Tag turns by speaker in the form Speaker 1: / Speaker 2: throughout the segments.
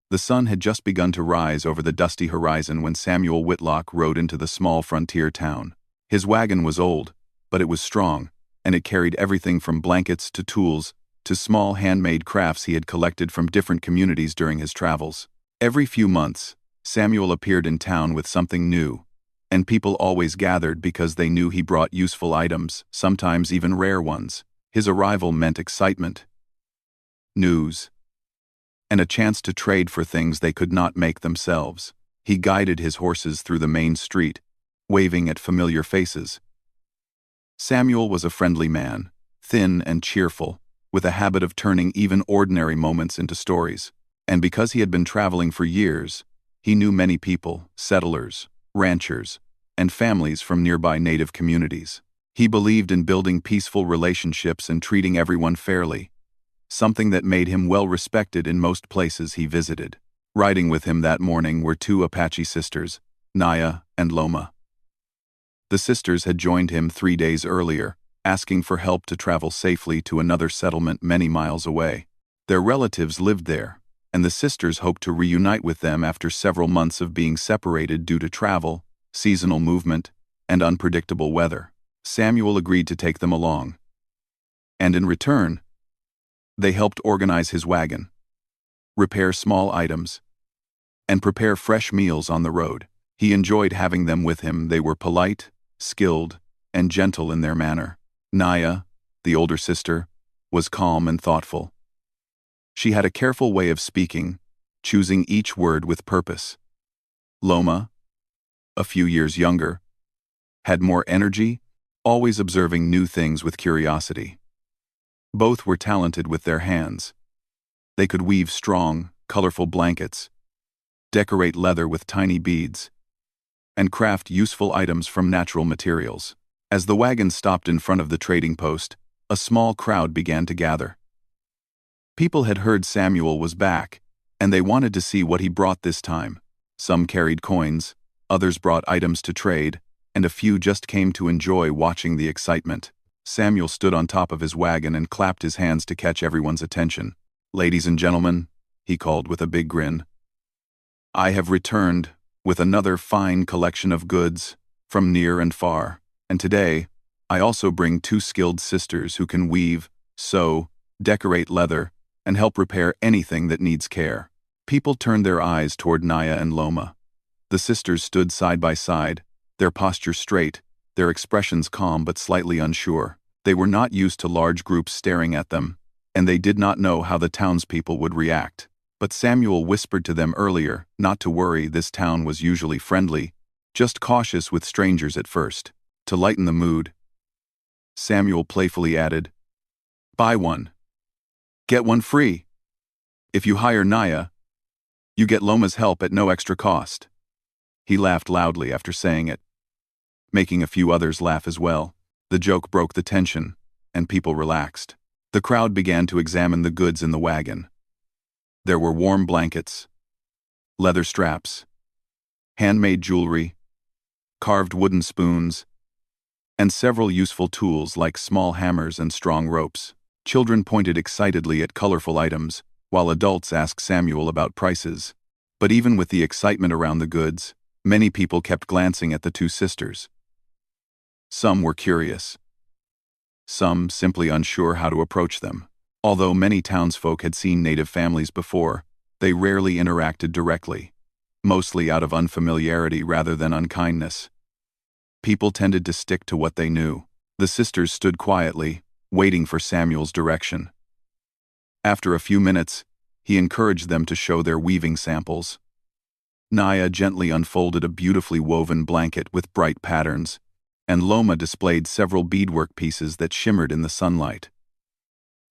Speaker 1: The sun had just begun to rise over the dusty horizon when Samuel Whitlock rode into the small frontier town. His wagon was old, but it was strong, and it carried everything from blankets to tools to small handmade crafts he had collected from different communities during his travels. Every few months, Samuel appeared in town with something new, and people always gathered because they knew he brought useful items, sometimes even rare ones. His arrival meant excitement, news, and a chance to trade for things they could not make themselves. He guided his horses through the main street, waving at familiar faces. Samuel was a friendly man, thin and cheerful, with a habit of turning even ordinary moments into stories. And because he had been traveling for years, he knew many people, settlers, ranchers, and families from nearby native communities. He believed in building peaceful relationships and treating everyone fairly, something that made him well respected in most places he visited. Riding with him that morning were two Apache sisters, Naya and Loma. The sisters had joined him 3 days earlier, asking for help to travel safely to another settlement many miles away. Their relatives lived there, and the sisters hoped to reunite with them after several months of being separated due to travel, seasonal movement, and unpredictable weather. Samuel agreed to take them along. And in return, they helped organize his wagon, repair small items, and prepare fresh meals on the road. He enjoyed having them with him. They were polite, skilled, and gentle in their manner. Naya, the older sister, was calm and thoughtful. She had a careful way of speaking, choosing each word with purpose. Loma, a few years younger, had more energy, always observing new things with curiosity. Both were talented with their hands. They could weave strong, colorful blankets, decorate leather with tiny beads, and craft useful items from natural materials. As the wagon stopped in front of the trading post, a small crowd began to gather. People had heard Samuel was back, and they wanted to see what he brought this time. Some carried coins, others brought items to trade, and a few just came to enjoy watching the excitement. Samuel stood on top of his wagon and clapped his hands to catch everyone's attention. "Ladies and gentlemen," he called with a big grin, "I have returned with another fine collection of goods from near and far, and today I also bring two skilled sisters who can weave, sew, decorate leather, and help repair anything that needs care." People turned their eyes toward Naya and Loma. The sisters stood side by side, their posture straight, their expressions calm but slightly unsure. They were not used to large groups staring at them, and they did not know how the townspeople would react. But Samuel whispered to them earlier not to worry. This town was usually friendly, just cautious with strangers at first. To lighten the mood, Samuel playfully added, "Buy one, get one free. If you hire Naya, you get Loma's help at no extra cost." He laughed loudly after saying it, making a few others laugh as well. The joke broke the tension, and people relaxed. The crowd began to examine the goods in the wagon. There were warm blankets, leather straps, handmade jewelry, carved wooden spoons, and several useful tools like small hammers and strong ropes. Children pointed excitedly at colorful items, while adults asked Samuel about prices. But even with the excitement around the goods, many people kept glancing at the two sisters. Some were curious, some simply unsure how to approach them. Although many townsfolk had seen native families before, they rarely interacted directly, mostly out of unfamiliarity rather than unkindness. People tended to stick to what they knew. The sisters stood quietly, waiting for Samuel's direction. After a few minutes, he encouraged them to show their weaving samples. Naya gently unfolded a beautifully woven blanket with bright patterns, and Loma displayed several beadwork pieces that shimmered in the sunlight.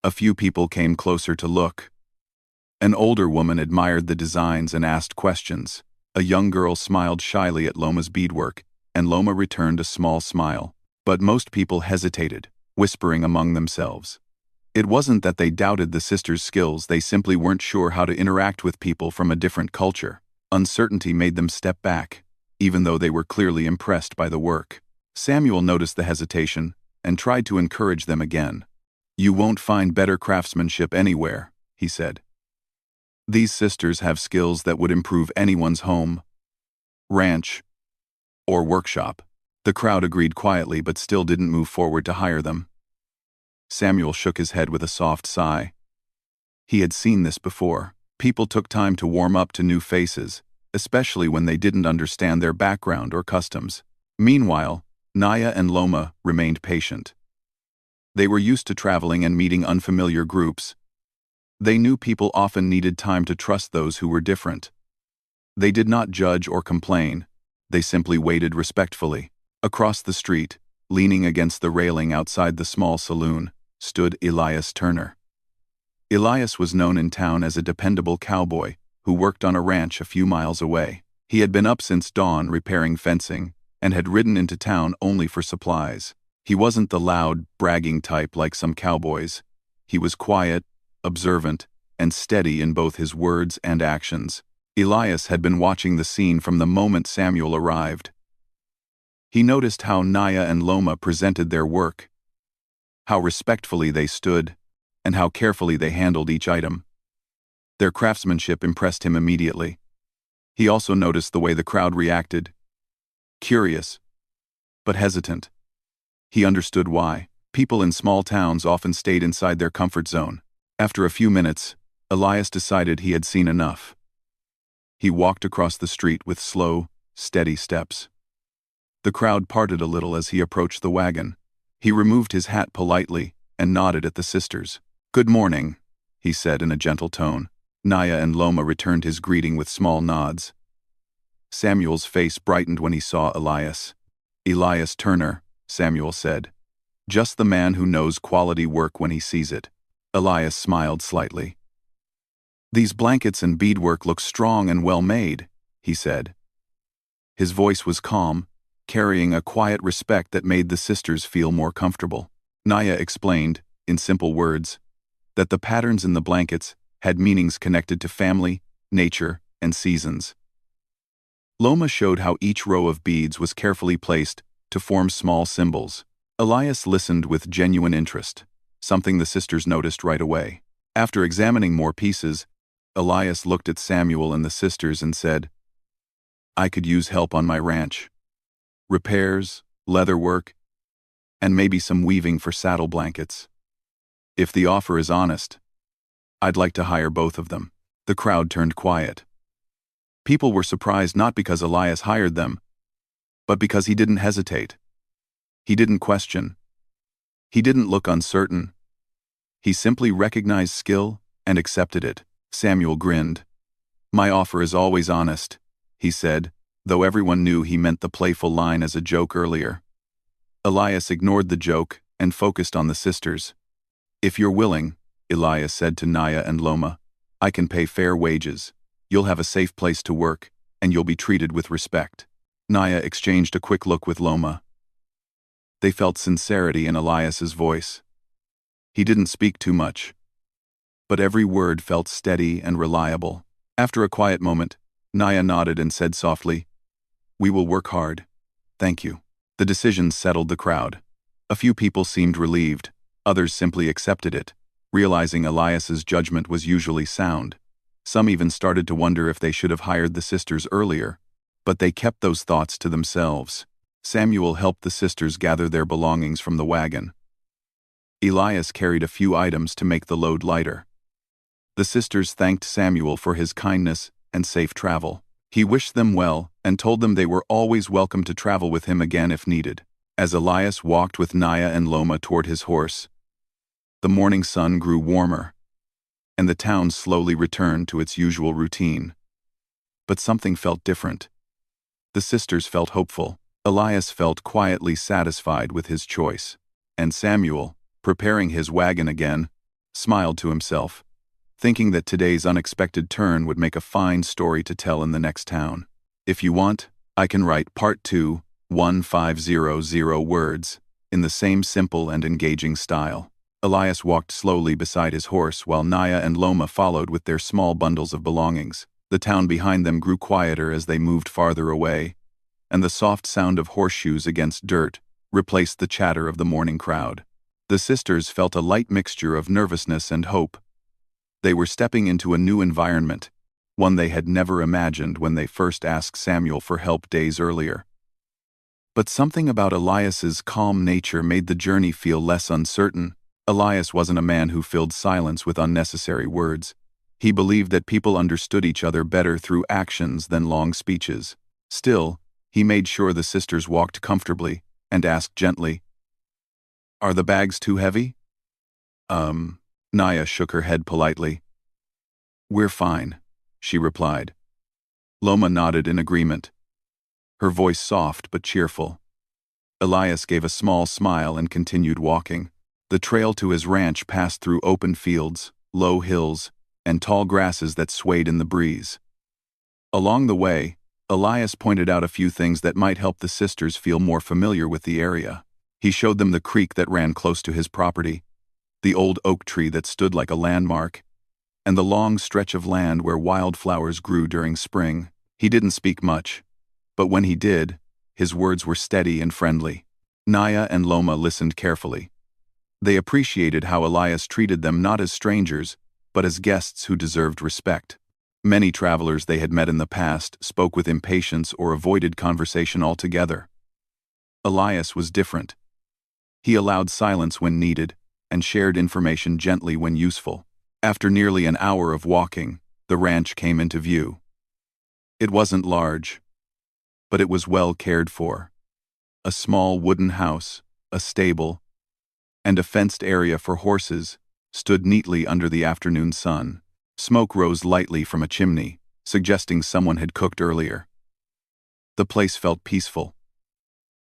Speaker 1: A few people came closer to look. An older woman admired the designs and asked questions. A young girl smiled shyly at Loma's beadwork, and Loma returned a small smile. But most people hesitated, whispering among themselves. It wasn't that they doubted the sisters' skills, they simply weren't sure how to interact with people from a different culture. Uncertainty made them step back, even though they were clearly impressed by the work. Samuel noticed the hesitation and tried to encourage them again. "You won't find better craftsmanship anywhere," he said. These sisters have skills that would improve anyone's home, ranch, or workshop. The crowd agreed quietly but still didn't move forward to hire them. Samuel shook his head with a soft sigh. He had seen this before. People took time to warm up to new faces, especially when they didn't understand their background or customs. Meanwhile, Naya and Loma remained patient. They were used to traveling and meeting unfamiliar groups. They knew people often needed time to trust those who were different. They did not judge or complain. They simply waited respectfully. Across the street, leaning against the railing outside the small saloon, stood Elias Turner. Elias was known in town as a dependable cowboy who worked on a ranch a few miles away. He had been up since dawn repairing fencing and had ridden into town only for supplies. He wasn't the loud, bragging type like some cowboys. He was quiet, observant, and steady in both his words and actions. Elias had been watching the scene from the moment Samuel arrived. He noticed how Naya and Loma presented their work, how respectfully they stood, and how carefully they handled each item. Their craftsmanship impressed him immediately. He also noticed the way the crowd reacted. Curious, but hesitant. He understood why. People in small towns often stayed inside their comfort zone. After a few minutes, Elias decided he had seen enough. He walked across the street with slow, steady steps. The crowd parted a little as he approached the wagon. He removed his hat politely and nodded at the sisters. "Good morning," he said in a gentle tone. Naya and Loma returned his greeting with small nods. Samuel's face brightened when he saw Elias. "Elias Turner," Samuel said. "Just the man who knows quality work when he sees it." Elias smiled slightly. "These blankets and beadwork look strong and well made," he said. His voice was calm, carrying a quiet respect that made the sisters feel more comfortable. Naya explained, in simple words, that the patterns in the blankets had meanings connected to family, nature, and seasons. Loma showed how each row of beads was carefully placed to form small symbols. Elias listened with genuine interest, something the sisters noticed right away. After examining more pieces, Elias looked at Samuel and the sisters and said, "I could use help on my ranch. Repairs, leather work, and maybe some weaving for saddle blankets. If the offer is honest, I'd like to hire both of them." The crowd turned quiet. People were surprised not because Elias hired them, but because he didn't hesitate. He didn't question. He didn't look uncertain. He simply recognized skill and accepted it. Samuel grinned. "My offer is always honest," he said, though everyone knew he meant the playful line as a joke earlier. Elias ignored the joke and focused on the sisters. "If you're willing," Elias said to Naya and Loma, "I can pay fair wages. You'll have a safe place to work, and you'll be treated with respect." Naya exchanged a quick look with Loma. They felt sincerity in Elias's voice. He didn't speak too much, but every word felt steady and reliable. After a quiet moment, Naya nodded and said softly, "We will work hard. Thank you." The decision settled the crowd. A few people seemed relieved, others simply accepted it, realizing Elias's judgment was usually sound. Some even started to wonder if they should have hired the sisters earlier, but they kept those thoughts to themselves. Samuel helped the sisters gather their belongings from the wagon. Elias carried a few items to make the load lighter. The sisters thanked Samuel for his kindness and safe travel. He wished them well and told them they were always welcome to travel with him again if needed. As Elias walked with Naya and Loma toward his horse, the morning sun grew warmer, and the town slowly returned to its usual routine. But something felt different. The sisters felt hopeful. Elias felt quietly satisfied with his choice. And Samuel, preparing his wagon again, smiled to himself, thinking that today's unexpected turn would make a fine story to tell in the next town. If you want, I can write Part 2, 1500 words, in the same simple and engaging style. Elias walked slowly beside his horse while Naya and Loma followed with their small bundles of belongings. The town behind them grew quieter as they moved farther away, and the soft sound of horseshoes against dirt replaced the chatter of the morning crowd. The sisters felt a light mixture of nervousness and hope. They were stepping into a new environment, one they had never imagined when they first asked Samuel for help days earlier. But something about Elias's calm nature made the journey feel less uncertain. Elias wasn't a man who filled silence with unnecessary words. He believed that people understood each other better through actions than long speeches. Still, he made sure the sisters walked comfortably and asked gently, "Are the bags too heavy?" Naya shook her head politely. "We're fine," she replied. Loma nodded in agreement, her voice soft but cheerful. Elias gave a small smile and continued walking. The trail to his ranch passed through open fields, low hills, and tall grasses that swayed in the breeze. Along the way, Elias pointed out a few things that might help the sisters feel more familiar with the area. He showed them the creek that ran close to his property, the old oak tree that stood like a landmark, and the long stretch of land where wildflowers grew during spring. He didn't speak much, but when he did, his words were steady and friendly. Naya and Loma listened carefully. They appreciated how Elias treated them not as strangers, but as guests who deserved respect. Many travelers they had met in the past spoke with impatience or avoided conversation altogether. Elias was different. He allowed silence when needed, and shared information gently when useful. After nearly an hour of walking, the ranch came into view. It wasn't large, but it was well cared for. A small wooden house, a stable, and a fenced area for horses stood neatly under the afternoon sun. Smoke rose lightly from a chimney, suggesting someone had cooked earlier. The place felt peaceful,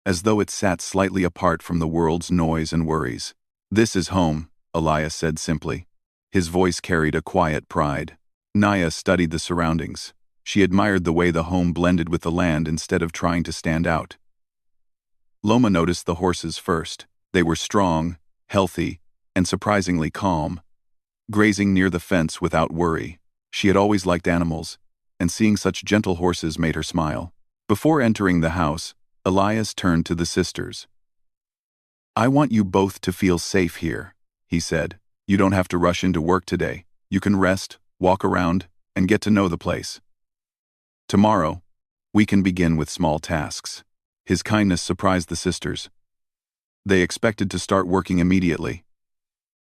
Speaker 1: as though it sat slightly apart from the world's noise and worries. "This is home," Elias said simply. His voice carried a quiet pride. Naya studied the surroundings. She admired the way the home blended with the land instead of trying to stand out. Loma noticed the horses first. They were strong, healthy, and surprisingly calm, grazing near the fence without worry. She had always liked animals, and seeing such gentle horses made her smile. Before entering the house, Elias turned to the sisters. "I want you both to feel safe here," he said. "You don't have to rush into work today. You can rest, walk around, and get to know the place. Tomorrow, we can begin with small tasks." His kindness surprised the sisters. They expected to start working immediately.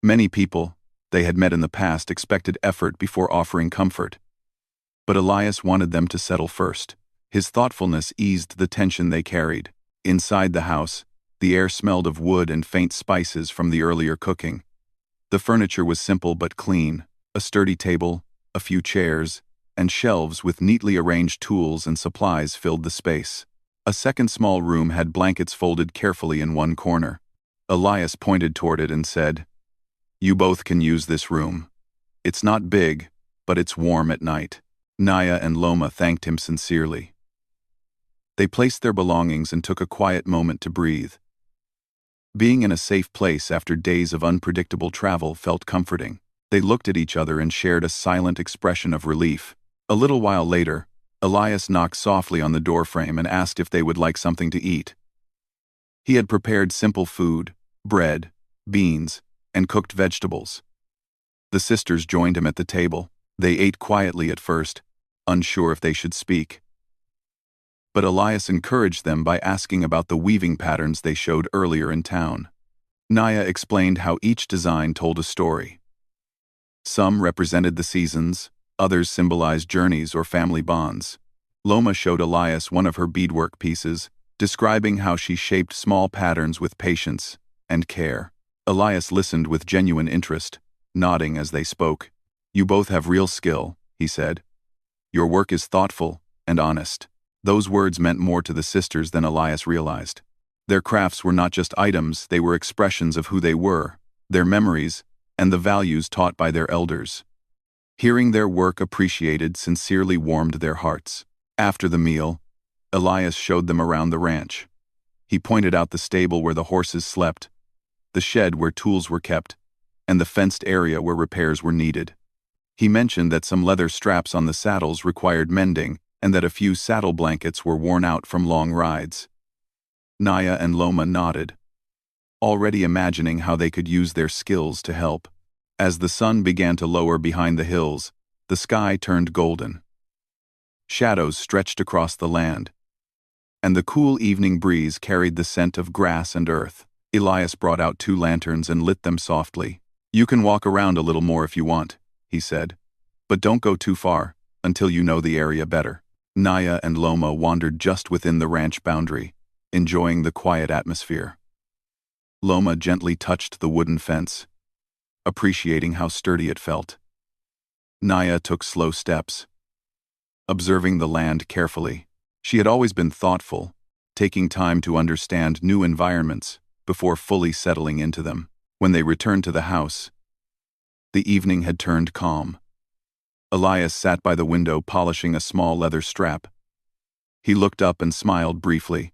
Speaker 1: Many people they had met in the past expected effort before offering comfort. But Elias wanted them to settle first. His thoughtfulness eased the tension they carried. Inside the house, the air smelled of wood and faint spices from the earlier cooking. The furniture was simple but clean: a sturdy table, a few chairs, and shelves with neatly arranged tools and supplies filled the space. A second small room had blankets folded carefully in one corner. Elias pointed toward it and said, "You both can use this room. It's not big, but it's warm at night." Naya and Loma thanked him sincerely. They placed their belongings and took a quiet moment to breathe. Being in a safe place after days of unpredictable travel felt comforting. They looked at each other and shared a silent expression of relief. A little while later, Elias knocked softly on the doorframe and asked if they would like something to eat. He had prepared simple food: bread, beans, and cooked vegetables. The sisters joined him at the table. They ate quietly at first, unsure if they should speak. But Elias encouraged them by asking about the weaving patterns they showed earlier in town. Naya explained how each design told a story. Some represented the seasons, others symbolized journeys or family bonds. Loma showed Elias one of her beadwork pieces, describing how she shaped small patterns with patience and care. Elias listened with genuine interest, nodding as they spoke. "You both have real skill," he said. "Your work is thoughtful and honest." Those words meant more to the sisters than Elias realized. Their crafts were not just items, they were expressions of who they were, their memories, and the values taught by their elders. Hearing their work appreciated sincerely warmed their hearts. After the meal, Elias showed them around the ranch. He pointed out the stable where the horses slept, the shed where tools were kept, and the fenced area where repairs were needed. He mentioned that some leather straps on the saddles required mending, and that a few saddle blankets were worn out from long rides. Naya and Loma nodded, already imagining how they could use their skills to help. As the sun began to lower behind the hills, the sky turned golden. Shadows stretched across the land, and the cool evening breeze carried the scent of grass and earth. Elias brought out 2 lanterns and lit them softly. "You can walk around a little more if you want," he said. "But don't go too far, until you know the area better." Naya and Loma wandered just within the ranch boundary, enjoying the quiet atmosphere. Loma gently touched the wooden fence, appreciating how sturdy it felt. Naya took slow steps, observing the land carefully. She had always been thoughtful, taking time to understand new environments before fully settling into them. When they returned to the house, the evening had turned calm. Elias sat by the window polishing a small leather strap. He looked up and smiled briefly.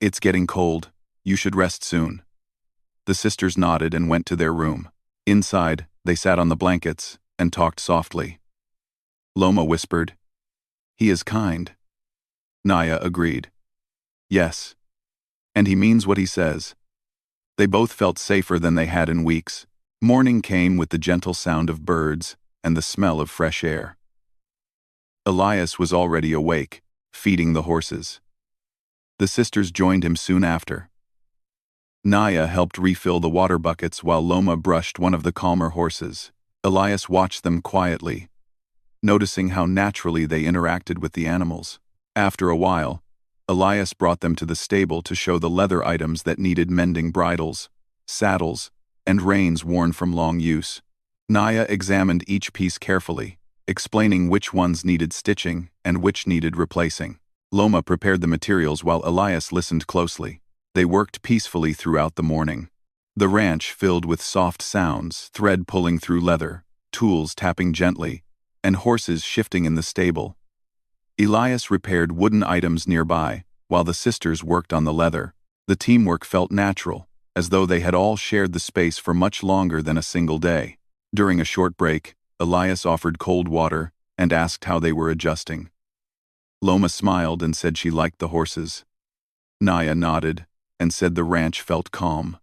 Speaker 1: "It's getting cold. You should rest soon." The sisters nodded and went to their room. Inside, they sat on the blankets and talked softly. Loma whispered, "He is kind." Naya agreed. "Yes. And he means what he says." They both felt safer than they had in weeks. Morning came with the gentle sound of birds and the smell of fresh air. Elias was already awake, feeding the horses. The sisters joined him soon after. Naya helped refill the water buckets while Loma brushed one of the calmer horses. Elias watched them quietly, noticing how naturally they interacted with the animals. After a while, Elias brought them to the stable to show the leather items that needed mending: bridles, saddles, and reins worn from long use. Naya examined each piece carefully, explaining which ones needed stitching and which needed replacing. Loma prepared the materials while Elias listened closely. They worked peacefully throughout the morning. The ranch filled with soft sounds, thread pulling through leather, tools tapping gently, and horses shifting in the stable. Elias repaired wooden items nearby, while the sisters worked on the leather. The teamwork felt natural, as though they had all shared the space for much longer than a single day. During a short break, Elias offered cold water and asked how they were adjusting. Loma smiled and said she liked the horses. Naya nodded and said the ranch felt calm.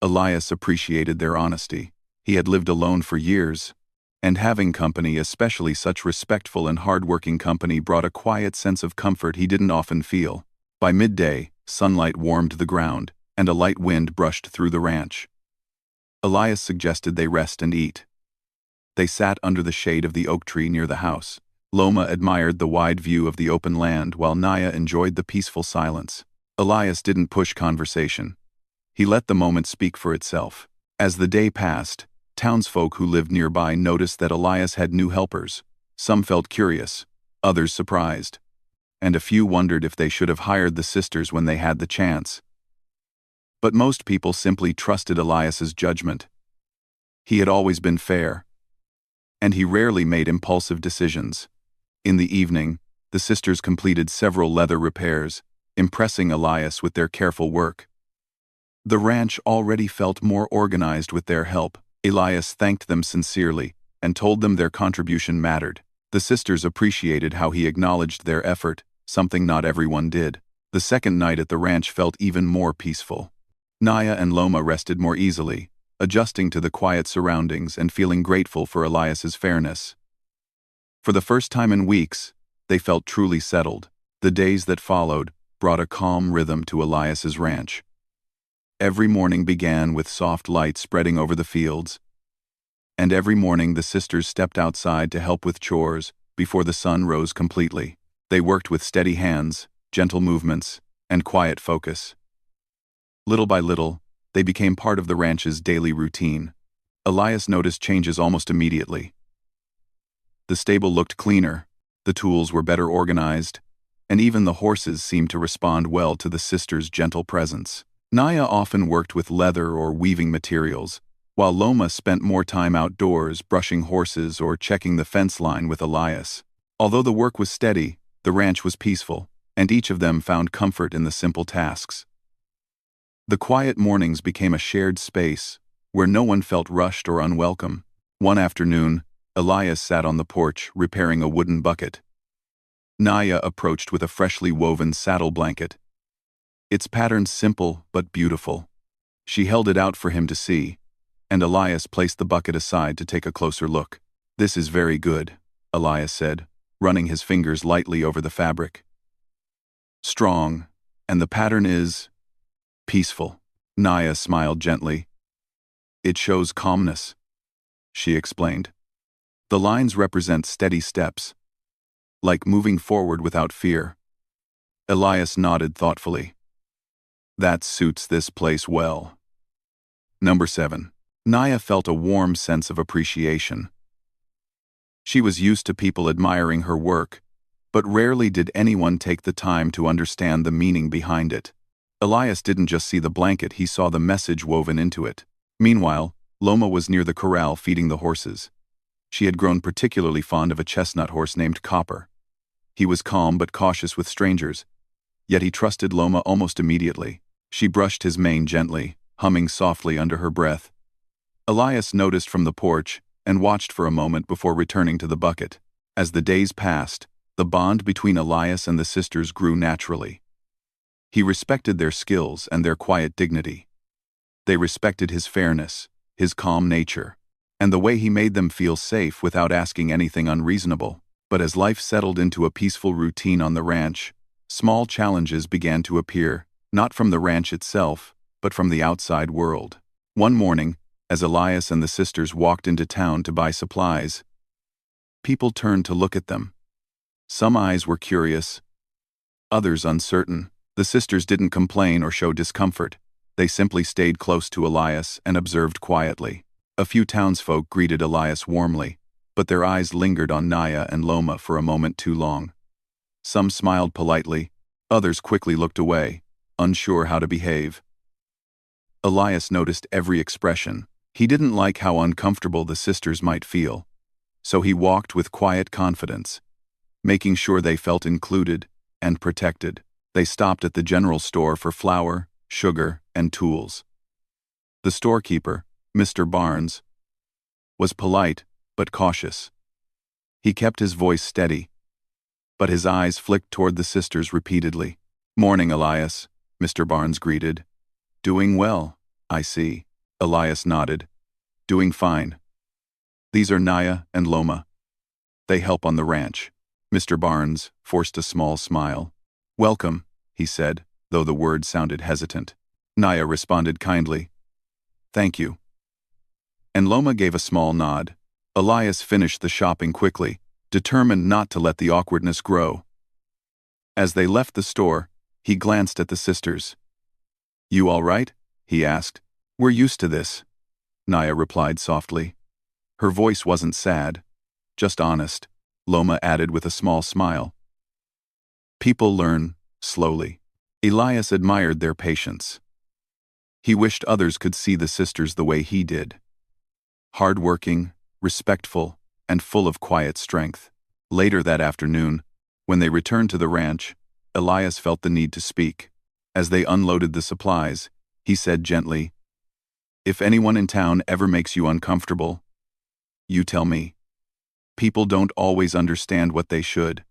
Speaker 1: Elias appreciated their honesty. He had lived alone for years, and having company, especially such respectful and hard-working company, brought a quiet sense of comfort he didn't often feel. By midday, sunlight warmed the ground, and a light wind brushed through the ranch. Elias suggested they rest and eat. They sat under the shade of the oak tree near the house. Loma admired the wide view of the open land, while Naya enjoyed the peaceful silence. Elias didn't push conversation. He let the moment speak for itself. As the day passed, townsfolk who lived nearby noticed that Elias had new helpers. Some felt curious, others surprised, and a few wondered if they should have hired the sisters when they had the chance. But most people simply trusted Elias's judgment. He had always been fair, and he rarely made impulsive decisions. In the evening, the sisters completed several leather repairs, impressing Elias with their careful work. The ranch already felt more organized with their help. Elias thanked them sincerely and told them their contribution mattered. The sisters appreciated how he acknowledged their effort, something not everyone did. The second night at the ranch felt even more peaceful. Naya and Loma rested more easily, adjusting to the quiet surroundings and feeling grateful for Elias's fairness. For the first time in weeks, they felt truly settled. The days that followed brought a calm rhythm to Elias's ranch. Every morning began with soft light spreading over the fields, and every morning the sisters stepped outside to help with chores before the sun rose completely. They worked with steady hands, gentle movements, and quiet focus. Little by little, they became part of the ranch's daily routine. Elias noticed changes almost immediately. The stable looked cleaner, the tools were better organized, and even the horses seemed to respond well to the sisters' gentle presence. Naya often worked with leather or weaving materials, while Loma spent more time outdoors brushing horses or checking the fence line with Elias. Although the work was steady, the ranch was peaceful, and each of them found comfort in the simple tasks. The quiet mornings became a shared space, where no one felt rushed or unwelcome. One afternoon, Elias sat on the porch repairing a wooden bucket. Naya approached with a freshly woven saddle blanket. Its pattern simple but beautiful. She held it out for him to see, and Elias placed the bucket aside to take a closer look. "This is very good," Elias said, running his fingers lightly over the fabric. "Strong, and the pattern is peaceful." Naya smiled gently. "It shows calmness," she explained. "The lines represent steady steps, like moving forward without fear." Elias nodded thoughtfully. "That suits this place well." Number 7. Naya felt a warm sense of appreciation. She was used to people admiring her work, but rarely did anyone take the time to understand the meaning behind it. Elias didn't just see the blanket, he saw the message woven into it. Meanwhile, Loma was near the corral feeding the horses. She had grown particularly fond of a chestnut horse named Copper. He was calm but cautious with strangers, yet he trusted Loma almost immediately. She brushed his mane gently, humming softly under her breath. Elias noticed from the porch and watched for a moment before returning to the bucket. As the days passed, the bond between Elias and the sisters grew naturally. He respected their skills and their quiet dignity. They respected his fairness, his calm nature, and the way he made them feel safe without asking anything unreasonable. But as life settled into a peaceful routine on the ranch, small challenges began to appear, not from the ranch itself, but from the outside world. One morning, as Elias and the sisters walked into town to buy supplies, people turned to look at them. Some eyes were curious, others uncertain. The sisters didn't complain or show discomfort. They simply stayed close to Elias and observed quietly. A few townsfolk greeted Elias warmly, but their eyes lingered on Naya and Loma for a moment too long. Some smiled politely, others quickly looked away, unsure how to behave. Elias noticed every expression. He didn't like how uncomfortable the sisters might feel, so he walked with quiet confidence, making sure they felt included and protected. They stopped at the general store for flour, sugar, and tools. The storekeeper, Mr. Barnes, was polite but cautious. He kept his voice steady, but his eyes flicked toward the sisters repeatedly. "Morning, Elias," Mr. Barnes greeted. "Doing well, I see." Elias nodded. "Doing fine. These are Naya and Loma. They help on the ranch." Mr. Barnes forced a small smile. "Welcome," he said, though the words sounded hesitant. Naya responded kindly. "Thank you." And Loma gave a small nod. Elias finished the shopping quickly, determined not to let the awkwardness grow. As they left the store, he glanced at the sisters. "You all right?" he asked. "We're used to this," Naya replied softly. Her voice wasn't sad, just honest. Loma added with a small smile. "People learn, slowly." Elias admired their patience. He wished others could see the sisters the way he did. Hard-working, respectful, and full of quiet strength. Later that afternoon, when they returned to the ranch, Elias felt the need to speak. As they unloaded the supplies, he said gently, "If anyone in town ever makes you uncomfortable, you tell me. People don't always understand what they should,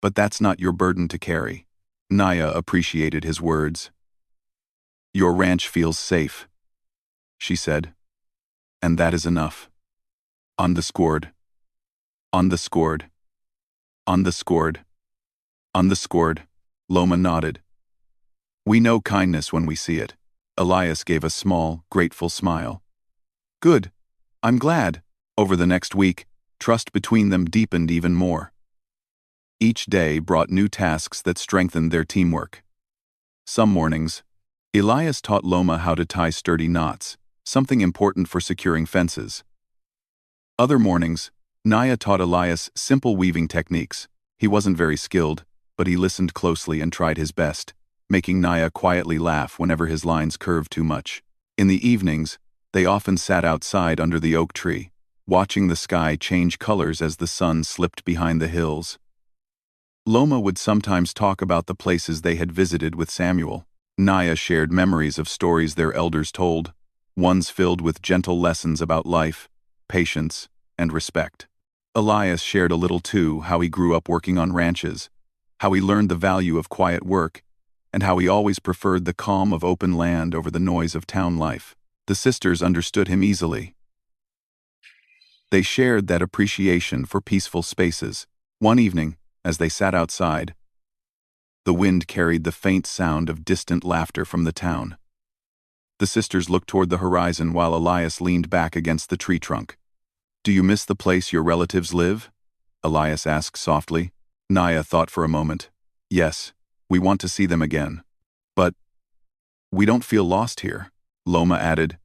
Speaker 1: but that's not your burden to carry." Naya appreciated his words. "Your ranch feels safe," she said, "and that is enough." Underscored. Underscored. Underscored. Underscored. Loma nodded. "We know kindness when we see it." Elias gave a small, grateful smile. "Good. I'm glad." Over the next week, trust between them deepened even more. Each day brought new tasks that strengthened their teamwork. Some mornings, Elias taught Loma how to tie sturdy knots, something important for securing fences. Other mornings, Naya taught Elias simple weaving techniques. He wasn't very skilled, but he listened closely and tried his best, making Naya quietly laugh whenever his lines curved too much. In the evenings, they often sat outside under the oak tree, watching the sky change colors as the sun slipped behind the hills. Loma would sometimes talk about the places they had visited with Samuel. Naya shared memories of stories their elders told, ones filled with gentle lessons about life, patience, and respect. Elias shared a little too, how he grew up working on ranches, how he learned the value of quiet work, and how he always preferred the calm of open land over the noise of town life. The sisters understood him easily. They shared that appreciation for peaceful spaces. One evening, as they sat outside, the wind carried the faint sound of distant laughter from the town. The sisters looked toward the horizon while Elias leaned back against the tree trunk. "Do you miss the place your relatives live?" Elias asked softly. Naya thought for a moment. "Yes, we want to see them again. But we don't feel lost here," Loma added.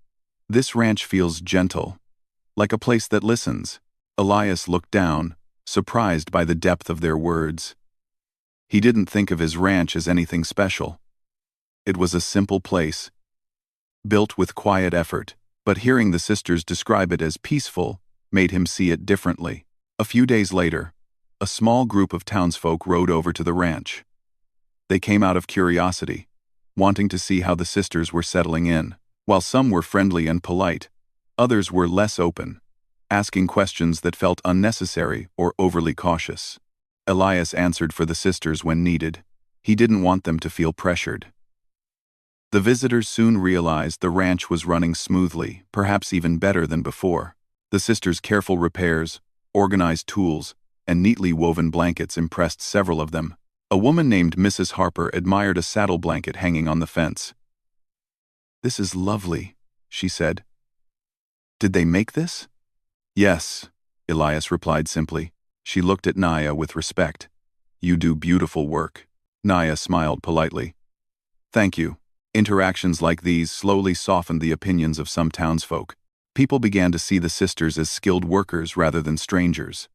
Speaker 1: "This ranch feels gentle, like a place that listens." Elias looked down, surprised by the depth of their words. He didn't think of his ranch as anything special. It was a simple place, built with quiet effort, but hearing the sisters describe it as peaceful made him see it differently. A few days later, a small group of townsfolk rode over to the ranch. They came out of curiosity, wanting to see how the sisters were settling in. While some were friendly and polite, others were less open, asking questions that felt unnecessary or overly cautious. Elias answered for the sisters when needed. He didn't want them to feel pressured. The visitors soon realized the ranch was running smoothly, perhaps even better than before. The sisters' careful repairs, organized tools, and neatly woven blankets impressed several of them. A woman named Mrs. Harper admired a saddle blanket hanging on the fence. "This is lovely," she said. "Did they make this?" "Yes," Elias replied simply. She looked at Naya with respect. "You do beautiful work." Naya smiled politely. "Thank you." Interactions like these slowly softened the opinions of some townsfolk. People began to see the sisters as skilled workers rather than strangers.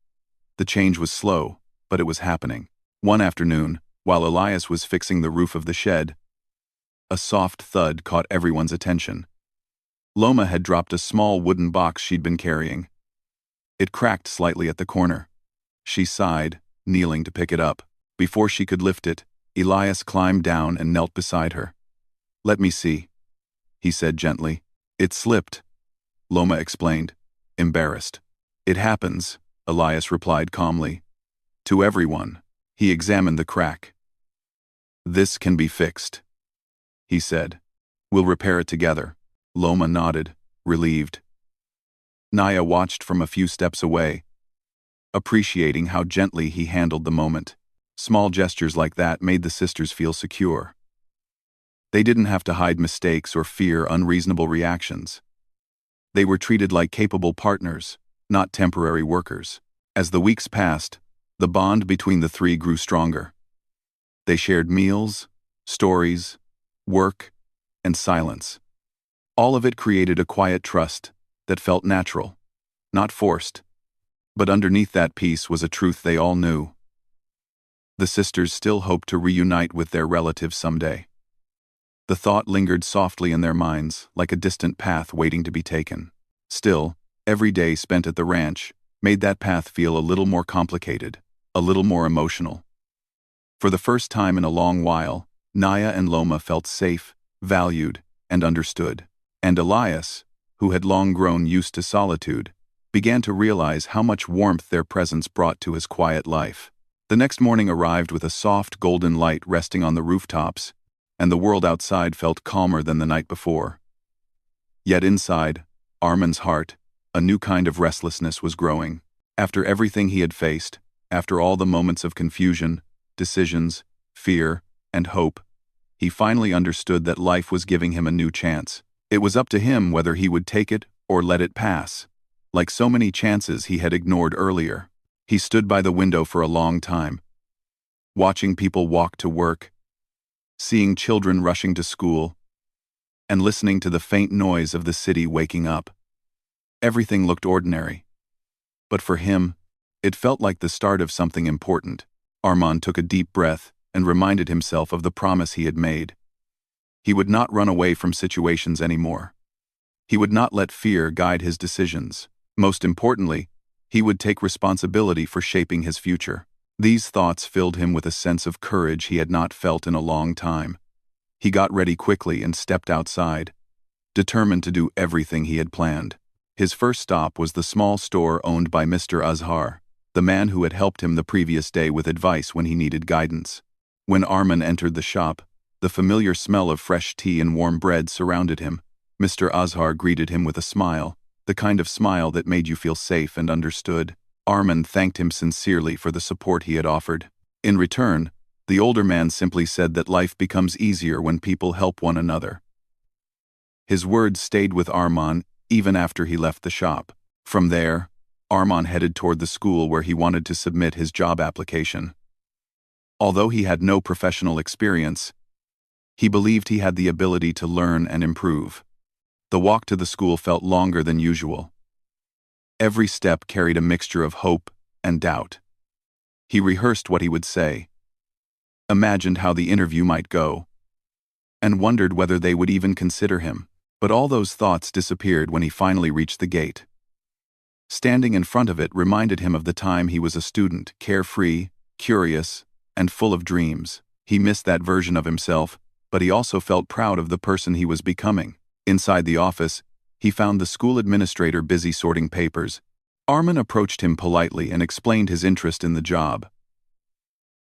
Speaker 1: The change was slow, but it was happening. One afternoon, while Elias was fixing the roof of the shed, a soft thud caught everyone's attention. Loma had dropped a small wooden box she'd been carrying. It cracked slightly at the corner. She sighed, kneeling to pick it up. Before she could lift it, Elias climbed down and knelt beside her. "Let me see," he said gently. "It slipped," Loma explained, embarrassed. "It happens," Elias replied calmly. "To everyone." He examined the crack. "This can be fixed," he said. "We'll repair it together." Loma nodded, relieved. Naya watched from a few steps away, appreciating how gently he handled the moment. Small gestures like that made the sisters feel secure. They didn't have to hide mistakes or fear unreasonable reactions. They were treated like capable partners, not temporary workers. As the weeks passed, the bond between the three grew stronger. They shared meals, stories, work, and silence. All of it created a quiet trust that felt natural, not forced. But underneath that peace was a truth they all knew. The sisters still hoped to reunite with their relatives someday. The thought lingered softly in their minds, like a distant path waiting to be taken. Still, every day spent at the ranch made that path feel a little more complicated, a little more emotional. For the first time in a long while, Naya and Loma felt safe, valued, and understood. And Elias, who had long grown used to solitude, began to realize how much warmth their presence brought to his quiet life. The next morning arrived with a soft golden light resting on the rooftops, and the world outside felt calmer than the night before. Yet inside, Armin's heart, a new kind of restlessness was growing. After everything he had faced, after all the moments of confusion, decisions, fear, and hope, he finally understood that life was giving him a new chance. It was up to him whether he would take it or let it pass. Like so many chances he had ignored earlier, he stood by the window for a long time, watching people walk to work, seeing children rushing to school, and listening to the faint noise of the city waking up. Everything looked ordinary. But for him, it felt like the start of something important. Armand took a deep breath and reminded himself of the promise he had made. He would not run away from situations anymore. He would not let fear guide his decisions. Most importantly, he would take responsibility for shaping his future. These thoughts filled him with a sense of courage he had not felt in a long time. He got ready quickly and stepped outside, determined to do everything he had planned. His first stop was the small store owned by Mr. Azhar, the man who had helped him the previous day with advice when he needed guidance. When Armin entered the shop, the familiar smell of fresh tea and warm bread surrounded him. Mr. Azhar greeted him with a smile, the kind of smile that made you feel safe and understood. Arman thanked him sincerely for the support he had offered. In return, the older man simply said that life becomes easier when people help one another. His words stayed with Arman even after he left the shop. From there, Arman headed toward the school where he wanted to submit his job application. Although he had no professional experience, he believed he had the ability to learn and improve. The walk to the school felt longer than usual. Every step carried a mixture of hope and doubt. He rehearsed what he would say, imagined how the interview might go, and wondered whether they would even consider him. But all those thoughts disappeared when he finally reached the gate. Standing in front of it reminded him of the time he was a student, carefree, curious, and full of dreams. He missed that version of himself, but he also felt proud of the person he was becoming. Inside the office, he found the school administrator busy sorting papers. Arman approached him politely and explained his interest in the job.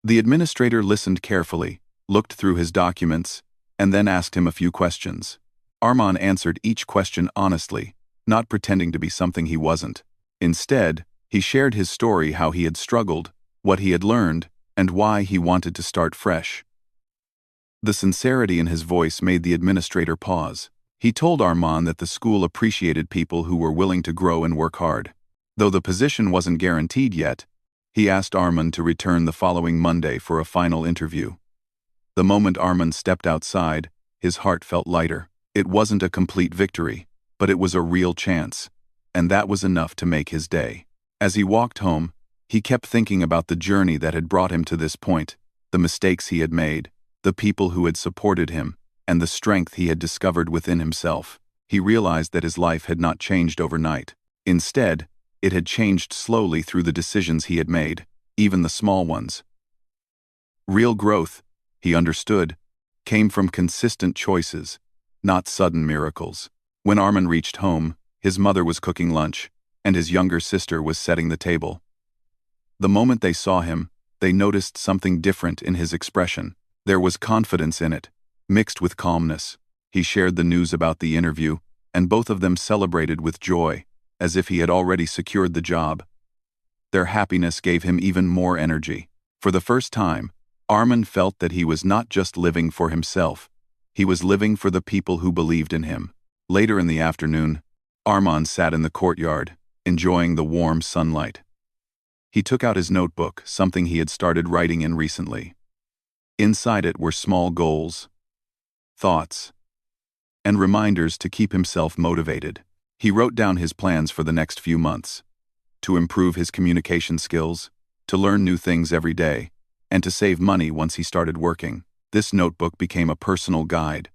Speaker 1: The administrator listened carefully, looked through his documents, and then asked him a few questions. Arman answered each question honestly, not pretending to be something he wasn't. Instead, he shared his story, how he had struggled, what he had learned, and why he wanted to start fresh. The sincerity in his voice made the administrator pause. He told Arman that the school appreciated people who were willing to grow and work hard. Though the position wasn't guaranteed yet, he asked Arman to return the following Monday for a final interview. The moment Arman stepped outside, his heart felt lighter. It wasn't a complete victory, but it was a real chance, and that was enough to make his day. As he walked home, he kept thinking about the journey that had brought him to this point, the mistakes he had made, the people who had supported him, and the strength he had discovered within himself. He realized that his life had not changed overnight. Instead, it had changed slowly through the decisions he had made, even the small ones. Real growth, he understood, came from consistent choices, not sudden miracles. When Arman reached home, his mother was cooking lunch, and his younger sister was setting the table. The moment they saw him, they noticed something different in his expression. There was confidence in it, mixed with calmness. He shared the news about the interview, and both of them celebrated with joy, as if he had already secured the job. Their happiness gave him even more energy. For the first time, Arman felt that he was not just living for himself, he was living for the people who believed in him. Later in the afternoon, Arman sat in the courtyard, enjoying the warm sunlight. He took out his notebook, something he had started writing in recently. Inside it were small goals, thoughts, and reminders to keep himself motivated. He wrote down his plans for the next few months: to improve his communication skills, to learn new things every day, and to save money once he started working. This notebook became a personal guide,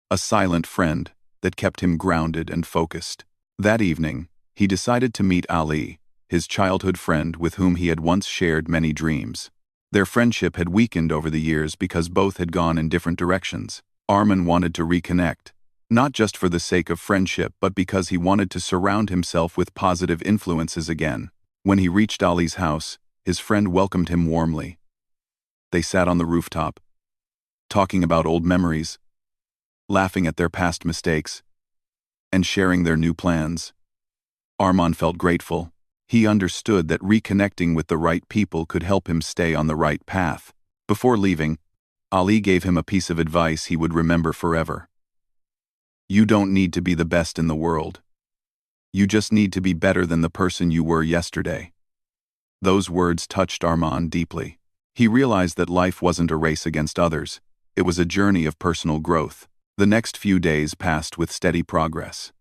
Speaker 1: a silent friend that kept him grounded and focused. That evening, he decided to meet Ali, his childhood friend with whom he had once shared many dreams. Their friendship had weakened over the years because both had gone in different directions. Arman wanted to reconnect, not just for the sake of friendship but because he wanted to surround himself with positive influences again. When he reached Ali's house, his friend welcomed him warmly. They sat on the rooftop, talking about old memories, laughing at their past mistakes, and sharing their new plans. Arman felt grateful. He understood that reconnecting with the right people could help him stay on the right path. Before leaving, Ali gave him a piece of advice he would remember forever. You don't need to be the best in the world. You just need to be better than the person you were yesterday. Those words touched Arman deeply. He realized that life wasn't a race against others. It was a journey of personal growth. The next few days passed with steady progress.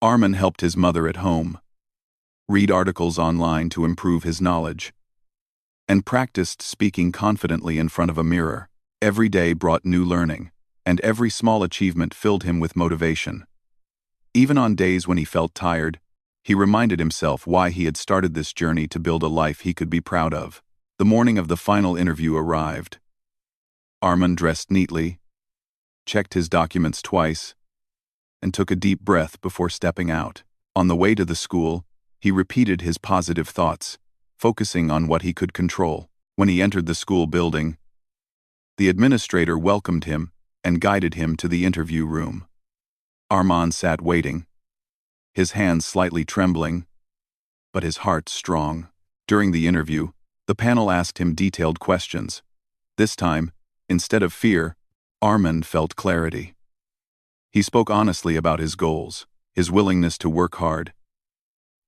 Speaker 1: Arman helped his mother at home, read articles online to improve his knowledge, and practiced speaking confidently in front of a mirror. Every day brought new learning, and every small achievement filled him with motivation. Even on days when he felt tired, he reminded himself why he had started this journey to build a life he could be proud of. The morning of the final interview arrived. Arman dressed neatly, checked his documents twice, and took a deep breath before stepping out. On the way to the school, he repeated his positive thoughts, focusing on what he could control. When he entered the school building, the administrator welcomed him and guided him to the interview room. Armand sat waiting, his hands slightly trembling, but his heart strong. During the interview, the panel asked him detailed questions. This time, instead of fear, Armand felt clarity. He spoke honestly about his goals, his willingness to work hard,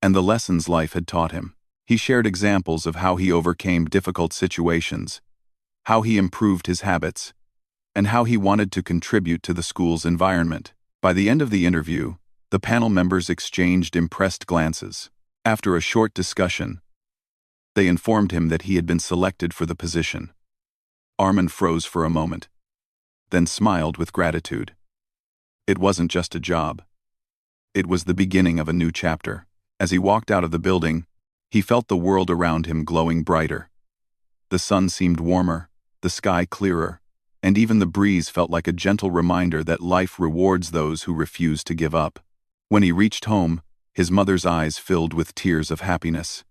Speaker 1: and the lessons life had taught him. He shared examples of how he overcame difficult situations, how he improved his habits, and how he wanted to contribute to the school's environment. By the end of the interview, the panel members exchanged impressed glances. After a short discussion, they informed him that he had been selected for the position. Armand froze for a moment, then smiled with gratitude. It wasn't just a job. It was the beginning of a new chapter. As he walked out of the building, he felt the world around him glowing brighter. The sun seemed warmer, the sky clearer, and even the breeze felt like a gentle reminder that life rewards those who refuse to give up. When he reached home, his mother's eyes filled with tears of happiness.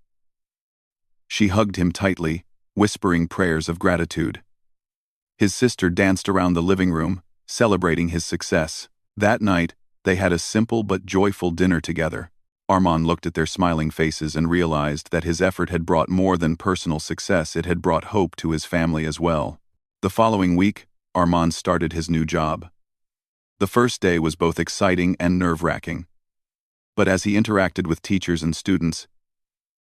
Speaker 1: She hugged him tightly, whispering prayers of gratitude. His sister danced around the living room, celebrating his success. That night, they had a simple but joyful dinner together. Armand looked at their smiling faces and realized that his effort had brought more than personal success, it had brought hope to his family as well. The following week, Armand started his new job. The first day was both exciting and nerve-wracking. But as he interacted with teachers and students,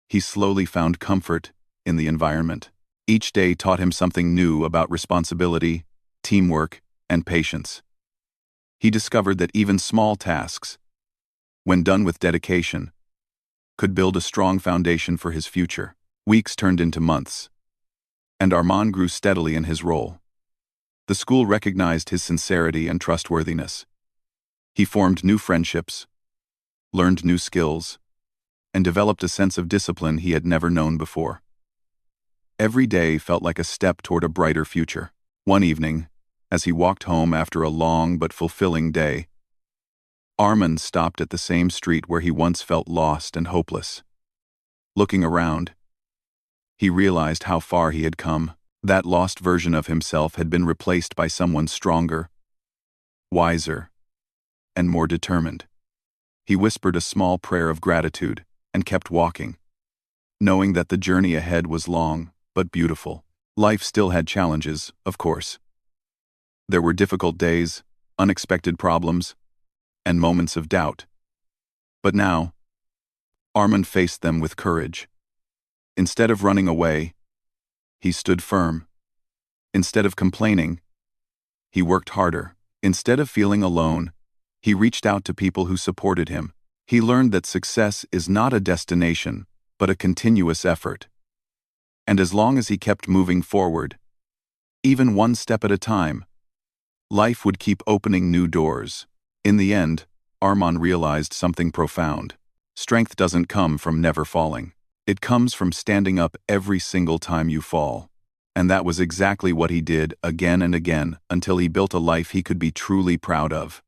Speaker 1: he slowly found comfort in the environment. Each day taught him something new about responsibility, teamwork, and patience. He discovered that even small tasks, when done with dedication, could build a strong foundation for his future. Weeks turned into months, and Armand grew steadily in his role. The school recognized his sincerity and trustworthiness. He formed new friendships, learned new skills, and developed a sense of discipline he had never known before. Every day felt like a step toward a brighter future. One evening, as he walked home after a long but fulfilling day, Armand stopped at the same street where he once felt lost and hopeless. Looking around, he realized how far he had come. That lost version of himself had been replaced by someone stronger, wiser, and more determined. He whispered a small prayer of gratitude and kept walking, knowing that the journey ahead was long but beautiful. Life still had challenges, of course. There were difficult days, unexpected problems, and moments of doubt. But now, Armand faced them with courage. Instead of running away, he stood firm. Instead of complaining, he worked harder. Instead of feeling alone, he reached out to people who supported him. He learned that success is not a destination, but a continuous effort. And as long as he kept moving forward, even one step at a time, life would keep opening new doors. In the end, Armand realized something profound. Strength doesn't come from never falling. It comes from standing up every single time you fall. And that was exactly what he did again and again until he built a life he could be truly proud of.